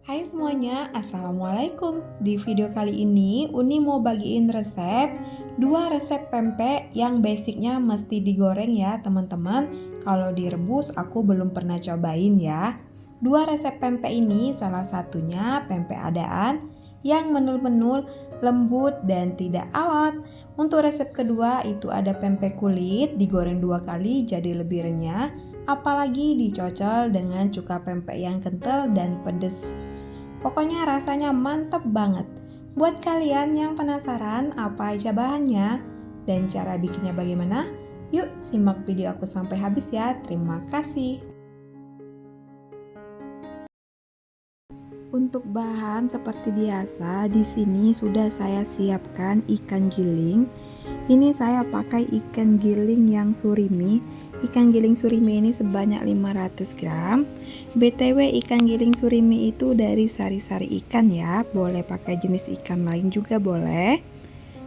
Hai semuanya, Assalamualaikum. Di video kali ini Uni mau bagiin resep 2 resep pempek yang basicnya mesti digoreng ya teman-teman. Kalau direbus aku belum pernah cobain ya. 2 resep pempek ini salah satunya pempek adaan yang menul-menul, lembut dan tidak alot. Untuk resep kedua itu ada pempek kulit digoreng 2 kali jadi lebih renyah. Apalagi dicocol dengan cuka pempek yang kental dan pedes. Pokoknya rasanya mantep banget. Buat kalian yang penasaran apa aja bahannya dan cara bikinnya bagaimana, yuk simak video aku sampai habis ya. Terima kasih. Untuk bahan seperti biasa, di sini sudah saya siapkan ikan giling. Ini saya pakai ikan giling yang surimi. Ikan giling surimi ini sebanyak 500 gram. BTW ikan giling surimi itu dari sari-sari ikan ya. Boleh pakai jenis ikan lain juga boleh.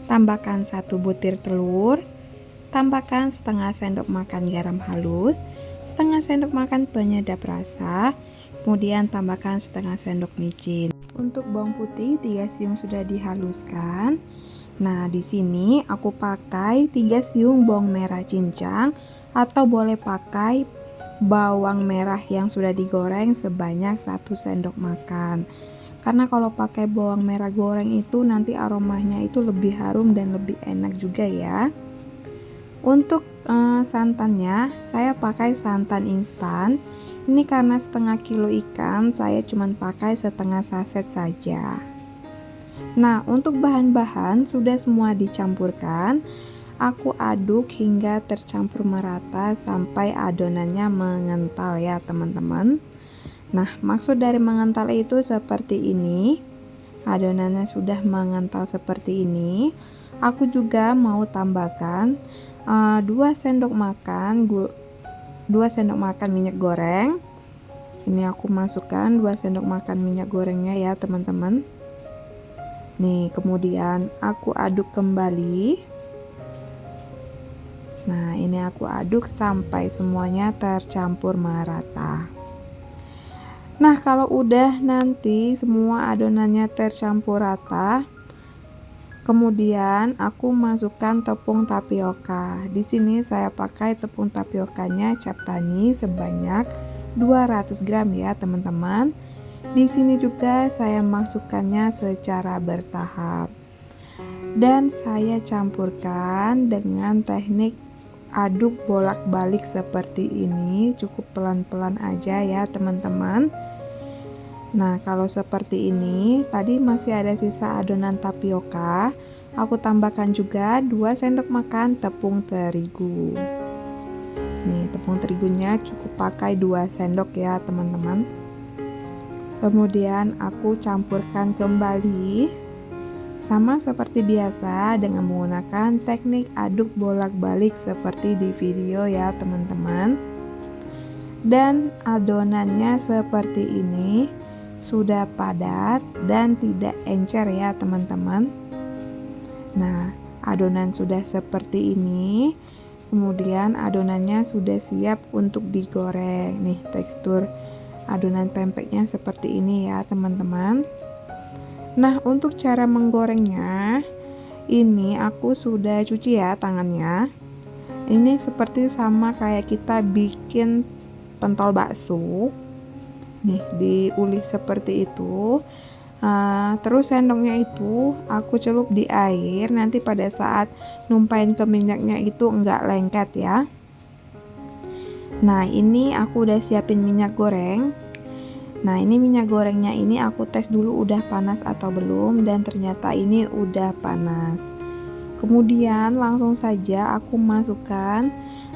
Tambahkan 1 butir telur. Tambahkan setengah sendok makan garam halus, setengah sendok makan penyedap rasa. Kemudian tambahkan setengah sendok micin. Untuk bawang putih 3 siung sudah dihaluskan. Nah, di sini aku pakai 3 siung bawang merah cincang atau boleh pakai bawang merah yang sudah digoreng sebanyak 1 sendok makan. Karena kalau pakai bawang merah goreng itu nanti aromanya itu lebih harum dan lebih enak juga ya. Untuk santannya saya pakai santan instan. Ini karena setengah kilo ikan saya cuma pakai setengah saset saja. Nah, untuk bahan-bahan sudah semua dicampurkan. Aku aduk hingga tercampur merata sampai adonannya mengental ya teman-teman. Nah, maksud dari mengental itu seperti ini. Adonannya sudah mengental seperti ini. Aku juga mau tambahkan 2 sendok makan 2 sendok makan minyak goreng. Ini aku masukkan 2 sendok makan minyak gorengnya ya teman-teman. Nih, kemudian aku aduk kembali. Nah, ini aku aduk sampai semuanya tercampur merata. Nah, kalau udah nanti semua adonannya tercampur rata, kemudian aku masukkan tepung tapioka. Di sini saya pakai tepung tapiokanya Cap Tani sebanyak 200 gram ya, teman-teman. Di sini juga saya masukkannya secara bertahap. Dan saya campurkan dengan teknik aduk bolak-balik seperti ini, cukup pelan-pelan aja ya, teman-teman. Nah, kalau seperti ini, tadi masih ada sisa adonan tapioka. Aku tambahkan juga 2 sendok makan tepung terigu. Nih, tepung terigunya cukup pakai 2 sendok ya, teman-teman. Kemudian aku campurkan kembali. Sama seperti biasa dengan menggunakan teknik aduk bolak-balik seperti di video ya, teman-teman. Dan adonannya seperti ini. Sudah padat dan tidak encer ya teman-teman. Nah, adonan sudah seperti ini. Kemudian adonannya sudah siap untuk digoreng. Nih, tekstur adonan pempeknya seperti ini ya teman-teman. Nah, untuk cara menggorengnya, ini aku sudah cuci ya tangannya. Ini seperti sama kayak kita bikin pentol bakso. Nih, diulih seperti itu. Terus sendoknya itu aku celup di air. Nanti pada saat numpain ke minyaknya itu enggak lengket ya. Nah, ini aku udah siapin minyak goreng. Nah, ini minyak gorengnya ini aku tes dulu udah panas atau belum, dan ternyata ini udah panas. Kemudian langsung saja aku masukkan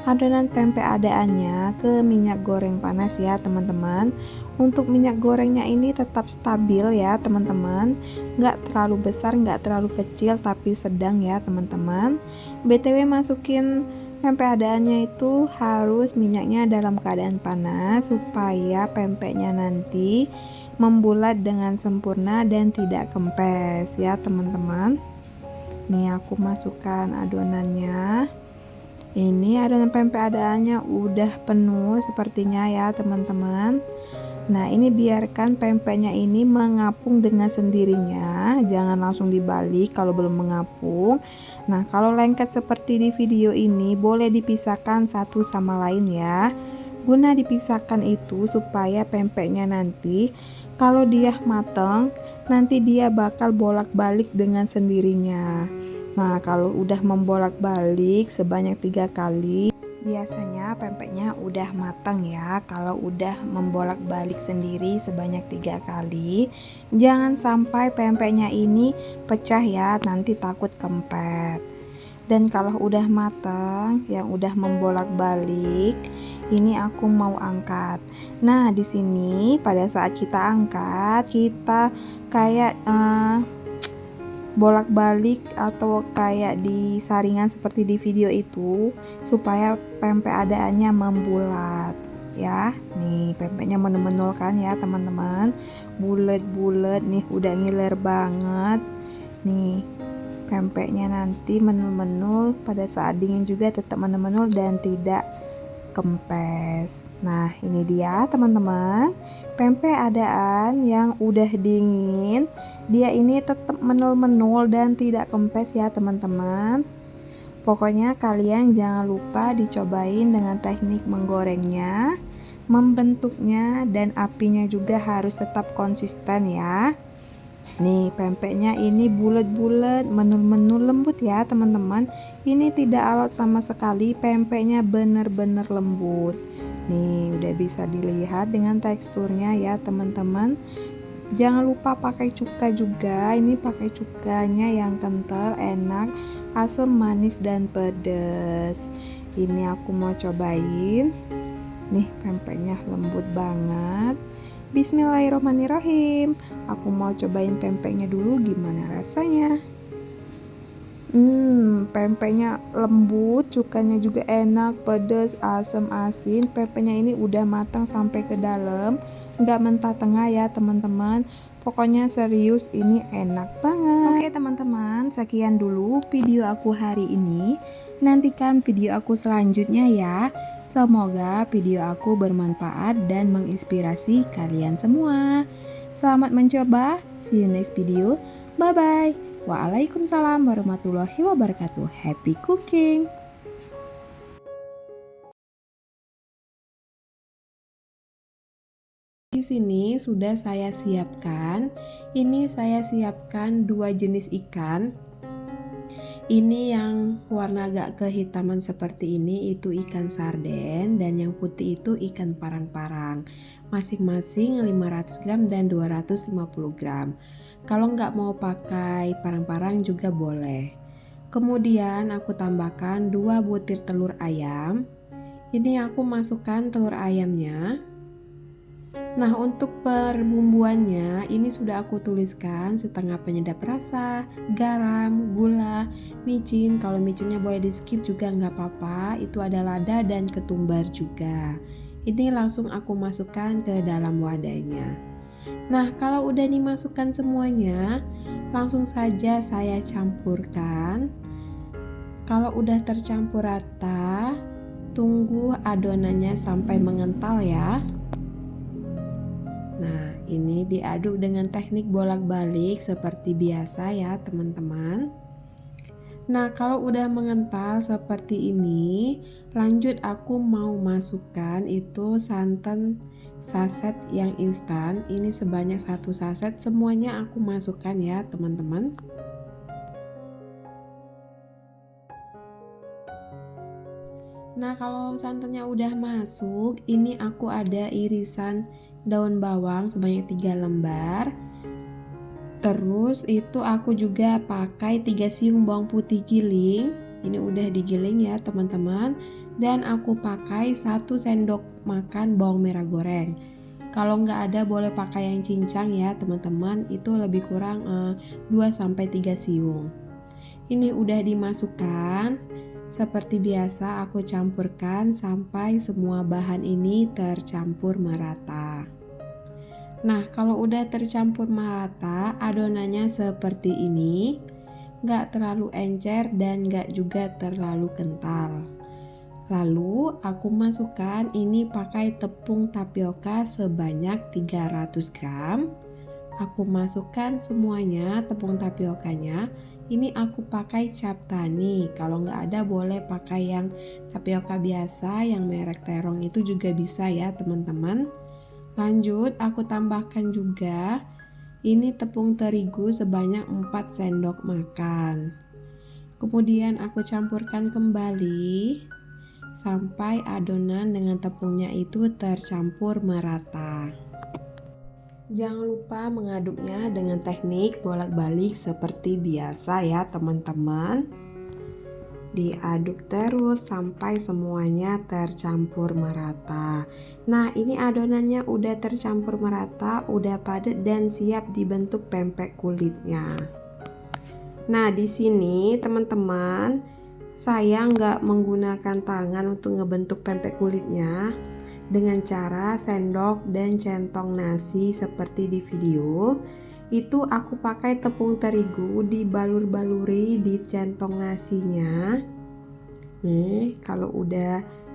adonan pempek adaannya ke minyak goreng panas ya teman-teman. Untuk minyak gorengnya ini tetap stabil ya teman-teman, nggak terlalu besar nggak terlalu kecil tapi sedang ya teman-teman. BTW masukin pempek adaannya itu harus minyaknya dalam keadaan panas supaya pempeknya nanti membulat dengan sempurna dan tidak kempes ya teman-teman. Nih, aku masukkan adonannya. Ini adonan pempek adaannya udah penuh sepertinya ya teman-teman. Nah, ini biarkan pempeknya ini mengapung dengan sendirinya, jangan langsung dibalik kalau belum mengapung. Nah, kalau lengket seperti di video ini, boleh dipisahkan satu sama lain ya. Guna dipisahkan itu supaya pempeknya nanti kalau dia matang, nanti dia bakal bolak-balik dengan sendirinya. Nah, kalau udah membolak-balik sebanyak 3 kali, biasanya pempeknya udah matang ya. Kalau udah membolak-balik sendiri sebanyak 3 kali, jangan sampai pempeknya ini pecah ya, nanti takut kempet. Dan kalau udah matang, yang udah membolak-balik, ini aku mau angkat. Nah, di sini pada saat kita angkat, kita kayak bolak-balik atau kayak di saringan seperti di video itu supaya pempek adaannya membulat ya. Nih pempeknya menul-menul kan ya teman-teman, bulat-bulat nih, udah ngiler banget nih. Pempeknya nanti menul-menul, pada saat dingin juga tetap menul-menul dan tidak kempes. Nah, ini dia teman-teman, pempek adaan yang udah dingin, dia ini tetap menul-menul dan tidak kempes ya teman-teman. Pokoknya kalian jangan lupa dicobain dengan teknik menggorengnya, membentuknya, dan apinya juga harus tetap konsisten ya. Nih pempeknya ini bulat-bulat, menul-menul, lembut ya teman-teman. Ini tidak alot sama sekali, pempeknya bener-bener lembut. Nih udah bisa dilihat dengan teksturnya ya teman-teman. Jangan lupa pakai cuka juga. Ini pakai cukanya yang kental, enak, asam, manis, dan pedas. Ini aku mau cobain. Nih pempeknya lembut banget. Bismillahirrahmanirrahim. Aku mau cobain pempeknya dulu, gimana rasanya. Pempeknya lembut, cukanya juga enak, pedas, asam, asin. Pempeknya ini udah matang sampai ke dalam, nggak mentah tengah ya teman-teman. Pokoknya serius, ini enak banget. Oke teman-teman, sekian dulu video aku hari ini. Nantikan video aku selanjutnya ya. Semoga video aku bermanfaat dan menginspirasi kalian semua. Selamat mencoba, see you next video, bye-bye. Waalaikumsalam warahmatullahi wabarakatuh. Happy cooking! Di sini sudah saya siapkan. Ini saya siapkan 2 jenis ikan. Ini yang warna agak kehitaman seperti ini itu ikan sarden, dan yang putih itu ikan parang-parang. Masing-masing 500 gram dan 250 gram. Kalau nggak mau pakai parang-parang juga boleh. Kemudian aku tambahkan 2 butir telur ayam. Ini aku masukkan telur ayamnya. Nah, untuk perbumbuannya ini sudah aku tuliskan: setengah penyedap rasa, garam, gula, micin. Kalau micinnya boleh di skip juga nggak apa-apa, itu ada lada dan ketumbar juga. Ini langsung aku masukkan ke dalam wadahnya. Nah, kalau udah dimasukkan semuanya, langsung saja saya campurkan. Kalau udah tercampur rata, tunggu adonannya sampai mengental ya. Nah, ini diaduk dengan teknik bolak-balik seperti biasa ya teman-teman. Nah, kalau udah mengental seperti ini, lanjut aku mau masukkan itu santan saset yang instan. Ini sebanyak 1 saset, semuanya aku masukkan ya teman-teman. Nah, kalau santannya udah masuk, ini aku ada irisan daun bawang sebanyak 3 lembar. Terus itu aku juga pakai 3 siung bawang putih giling. Ini udah digiling ya teman-teman. Dan aku pakai 1 sendok makan bawang merah goreng. Kalau nggak ada boleh pakai yang cincang ya teman-teman. Itu lebih kurang 2-3 siung. Ini udah dimasukkan. Seperti biasa aku campurkan sampai semua bahan ini tercampur merata. Nah, kalau udah tercampur merata, adonannya seperti ini. Nggak terlalu encer dan nggak juga terlalu kental. Lalu aku masukkan ini pakai tepung tapioka sebanyak 300 gram. Aku masukkan semuanya tepung tapiokanya. Ini aku pakai Cap Tani. Kalau nggak ada boleh pakai yang tapioka biasa yang merek Terong itu juga bisa ya teman-teman. Lanjut aku tambahkan juga ini tepung terigu sebanyak 4 sendok makan. Kemudian aku campurkan kembali sampai adonan dengan tepungnya itu tercampur merata. Jangan lupa mengaduknya dengan teknik bolak-balik seperti biasa ya teman-teman. Diaduk terus sampai semuanya tercampur merata. Nah, ini adonannya udah tercampur merata, udah padat dan siap dibentuk pempek kulitnya. Nah, di sini teman-teman, saya nggak menggunakan tangan untuk ngebentuk pempek kulitnya dengan cara sendok dan centong nasi seperti di video. Itu aku pakai tepung terigu dibalur-baluri di centong nasinya. Nih, kalau udah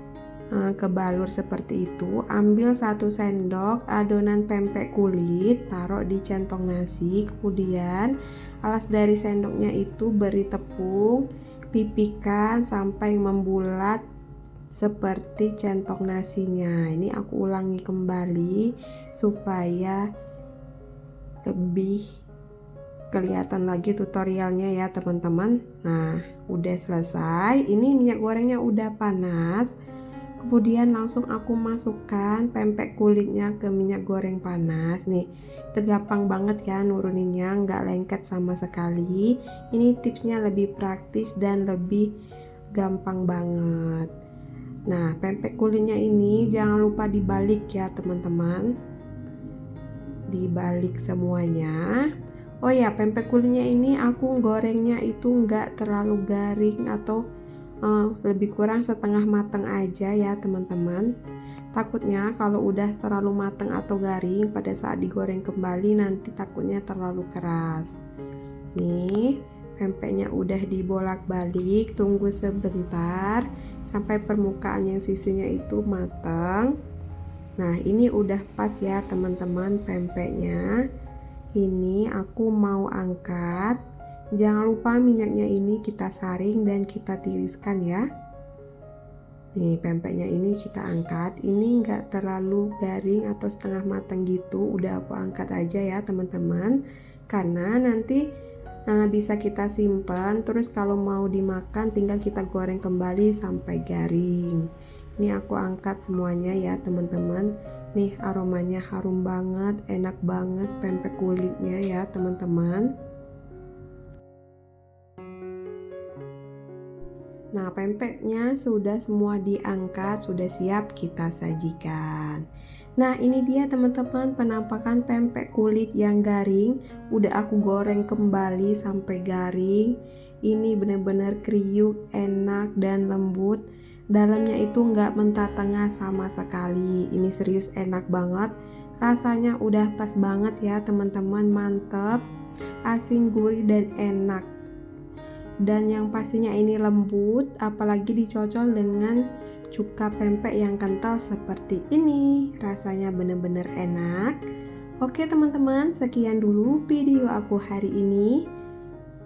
kebalur seperti itu, ambil 1 sendok adonan pempek kulit, taruh di centong nasi, kemudian alas dari sendoknya itu beri tepung, pipihkan sampai membulat seperti centong nasinya. Ini aku ulangi kembali supaya lebih kelihatan lagi tutorialnya ya teman-teman. Nah, udah selesai. Ini minyak gorengnya udah panas. Kemudian langsung aku masukkan pempek kulitnya ke minyak goreng panas. Nih, itu gampang banget ya nuruninnya, nggak lengket sama sekali. Ini tipsnya lebih praktis dan lebih gampang banget. Nah, pempek kulitnya ini jangan lupa dibalik ya teman-teman. Dibalik semuanya. Oh ya, pempek kulitnya ini aku gorengnya itu nggak terlalu garing atau lebih kurang setengah matang aja ya teman-teman. Takutnya kalau udah terlalu matang atau garing pada saat digoreng kembali nanti takutnya terlalu keras. Nih, pempeknya udah dibolak-balik, tunggu sebentar sampai permukaan yang sisinya itu matang. Nah, ini udah pas ya teman-teman pempeknya. Ini aku mau angkat. Jangan lupa minyaknya ini kita saring dan kita tiriskan ya. Nih, pempeknya ini kita angkat. Ini enggak terlalu garing atau setengah matang gitu. Udah aku angkat aja ya teman-teman. Karena nanti bisa kita simpan. Terus kalau mau dimakan tinggal kita goreng kembali sampai garing. Ini aku angkat semuanya ya teman-teman. Nih, aromanya harum banget, enak banget pempek kulitnya ya teman-teman. Nah, pempeknya sudah semua diangkat, sudah siap kita sajikan. Nah, ini dia teman-teman penampakan pempek kulit yang garing. Udah aku goreng kembali sampai garing. Ini benar-benar kriuk, enak dan lembut. Dalamnya itu nggak mentah tengah sama sekali. Ini serius enak banget. Rasanya udah pas banget ya teman-teman, mantep. Asin, gurih dan enak. Dan yang pastinya ini lembut, apalagi dicocol dengan cuka pempek yang kental seperti ini. Rasanya bener-bener enak. Oke teman-teman, sekian dulu video aku hari ini.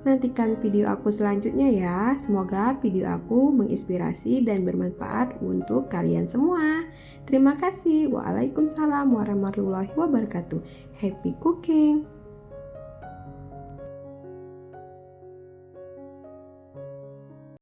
Nantikan video aku selanjutnya ya. Semoga video aku menginspirasi dan bermanfaat untuk kalian semua. Terima kasih. Waalaikumsalam warahmatullahi wabarakatuh. Happy cooking.